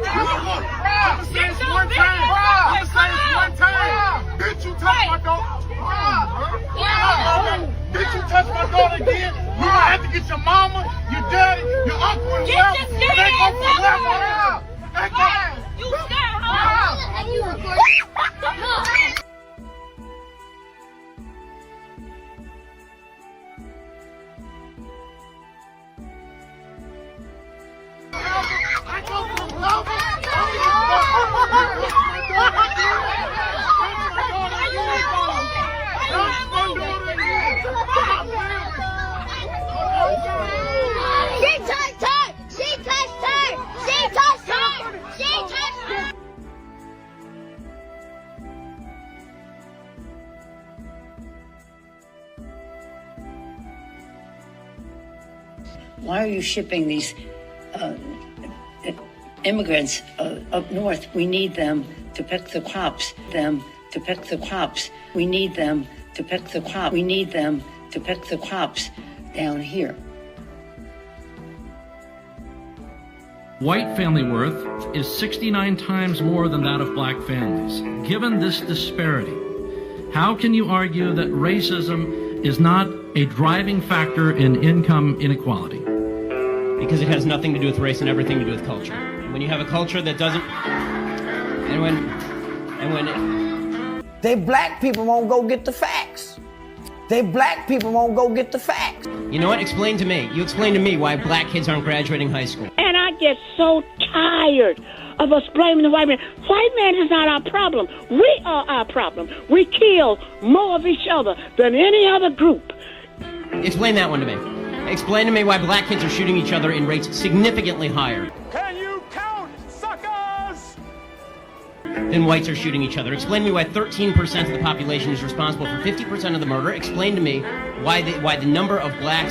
I'm gonna say this one time. Bitch, you touch my daughter. Bitch, you touch my daughter again. You gonna have to get your mama, your daddy, your uncle, and whoever. They go for left on her. You scared, huh? And you recording. Why are you shipping these immigrants up north? We need them to pick the crops. We need them to pick the crop. We need them to pick the crops down here. White family worth is 69 times more than that of black families. Given this disparity, how can you argue that racism is not a driving factor in income inequality? Because it has nothing to do with race and everything to do with culture. When you have a culture that doesn't, and when they black people won't go get the facts. They black people won't go get the facts. You know what? Explain to me. You explain to me why black kids aren't graduating high school. And I get so tired of us blaming the white man. White man is not our problem. We are our problem. We kill more of each other than any other group. Explain that one to me. Explain to me why black kids are shooting each other in rates significantly higher. Can you count, suckers? Than whites are shooting each other. Explain to me why 13% of the population is responsible for 50% of the murder. Explain to me why the number of black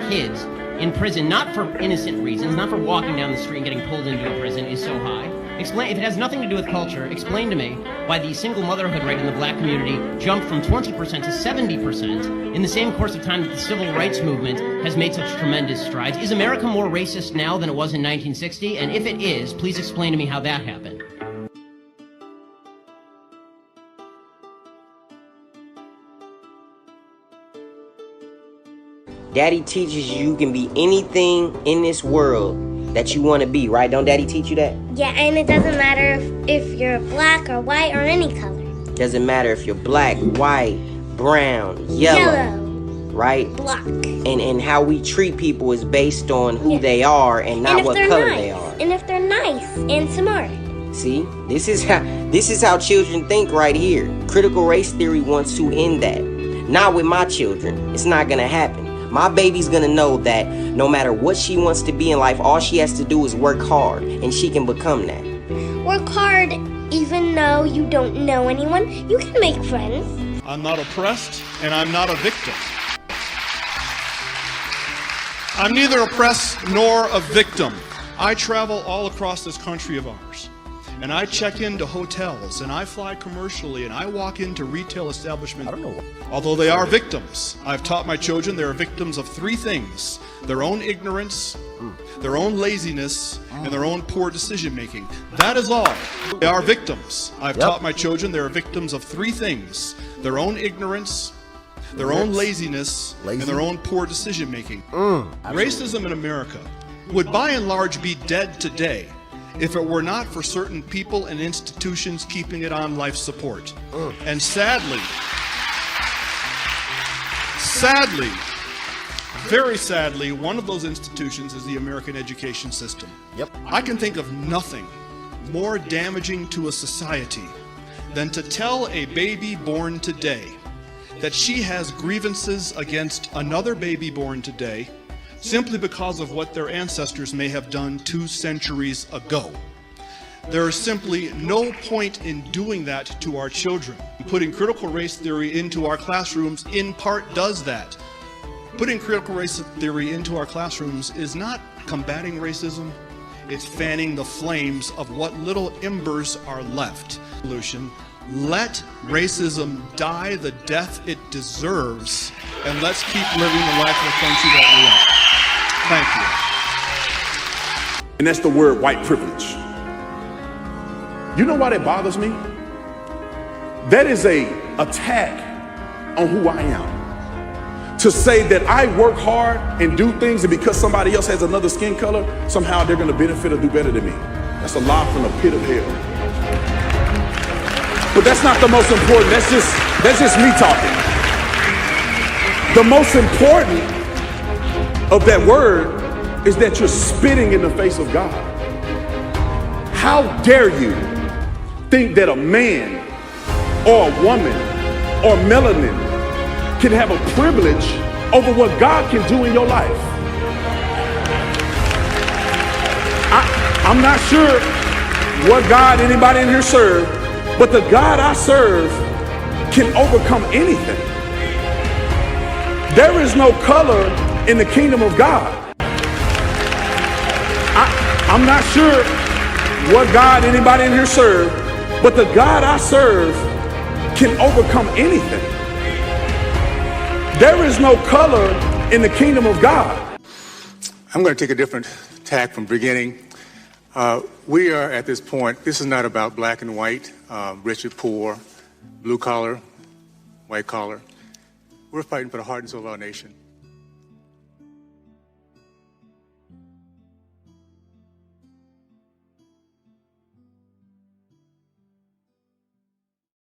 kids in prison, not for innocent reasons, not for walking down the street and getting pulled into a prison, is so high. Explain, if it has nothing to do with culture, explain to me why the single motherhood rate in the black community jumped from 20% to 70% in the same course of time that the civil rights movement has made such tremendous strides. Is America more racist now than it was in 1960? And if it is, please explain to me how that happened. Daddy teaches you can be anything in this world that you want to be, right? Don't Daddy teach you that? Yeah, and it doesn't matter if you're black or white or any color. Doesn't matter if you're black, white, brown, yellow, right? Black. And how we treat people is based on who they are and not what color they are. And if they're nice and smart. See, this is how children think right here. Critical race theory wants to end that. Not with my children. It's not gonna happen. My baby's gonna know that no matter what she wants to be in life, all she has to do is work hard, and she can become that. Work hard, even though you don't know anyone. You can make friends. I'm not oppressed, and I'm not a victim. I'm neither oppressed nor a victim. I travel all across this country of ours, and I check into hotels, and I fly commercially, and I walk into retail establishments. Although they are victims, I've taught my children they are victims of three things: their own ignorance, their own laziness, and their own poor decision making. That is all. They are victims. I've taught my children they are victims of three things: their own ignorance, their own laziness, and their own poor decision making. Racism in America would by and large be dead today if it were not for certain people and institutions keeping it on life support. And sadly, very sadly, one of those institutions is the American education system. I can think of nothing more damaging to a society than to tell a baby born today that she has grievances against another baby born today simply because of what their ancestors may have done 2 centuries ago. There is simply no point in doing that to our children. Putting critical race theory into our classrooms in part does that. Putting critical race theory into our classrooms is not combating racism, it's fanning the flames of what little embers are left. Solution: let racism die the death it deserves, and let's keep living the life of the country that we are. Thank you. And that's the word white privilege. You know why that bothers me? That is a attack on who I am. To say that I work hard and do things, and because somebody else has another skin color, somehow they're gonna benefit or do better than me. That's a lie from the pit of hell. But that's not the most important. That's just me talking. The most important of that word is that you're spitting in the face of God. How dare you think that a man or a woman or melanin can have a privilege over what God can do in your life? I'm not sure what God anybody in here serve, but the God I serve can overcome anything. There is no color in the kingdom of God. I'm not sure what God anybody in here serve, but the God I serve can overcome anything. There is no color in the kingdom of God. I'm going to take a different tack from beginning. We are at this point, this is not about black and white, rich and poor, blue collar, white collar. We're fighting for the heart and soul of our nation.